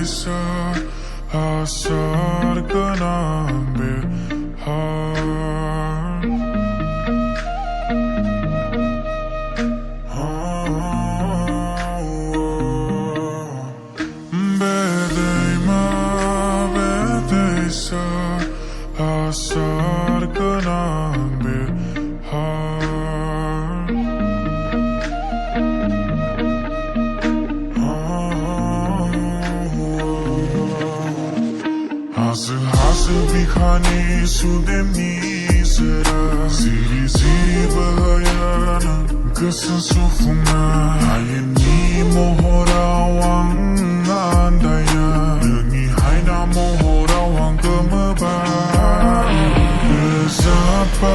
sa asar ka ng bihar. Beday ma beday sa asar ka ng bihar. Hasıl bir khani sudemni sera ziri ziri bahayana kesan sufuna ayeni mohorawang andaya nengi haina mohorawang kemaba bezapai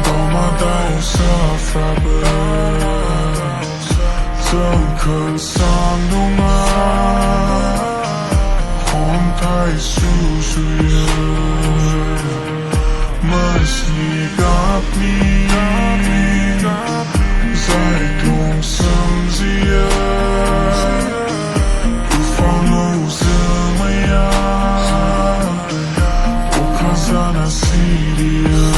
domadau safrabe tengkel sandungan Hai susuya Masnigapni Zeitung samzia Ufano zamaya Okazana Syria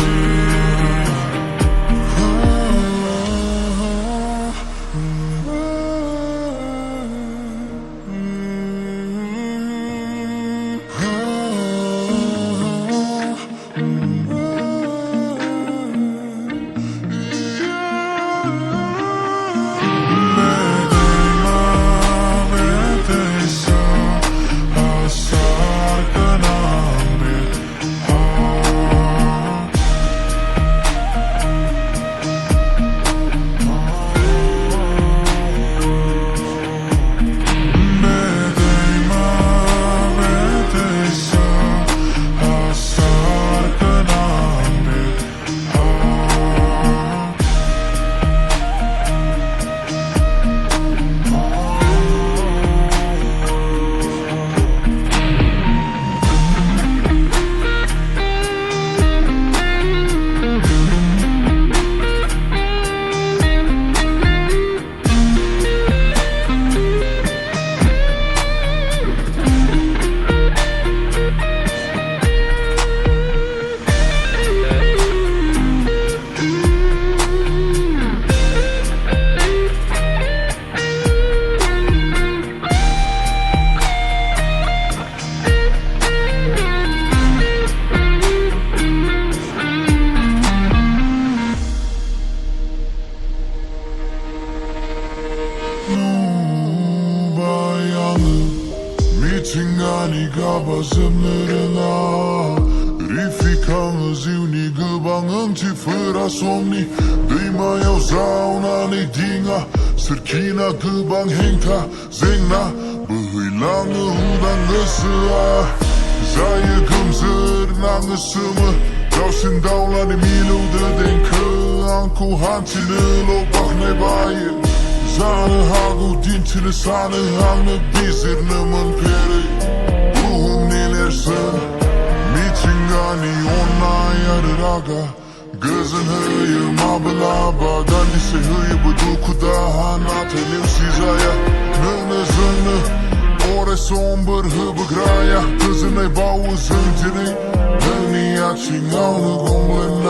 Tingani gabazımlarına Rifikanı zivni gıbangın tifıra somni Dıymayaw zaunani dinga Sırkina gıbang hengta zengna Bıhıylanı hudan ısıa Zayı gımzır nangı sımı Dausin daulani milude denkı Anku hantili lo bakne bayı Zanı hagu dintini sanı hanı bizirni mın peri Ruhum nelersin Mitingani onna yarıraga Gözün hıyı mablaba Dandisi hıyı budu kudahan Atelim sizaya Nını zını Ore somber hıbı graya Kızın ay bavu zıntiri Nını yaçin avlı gomlen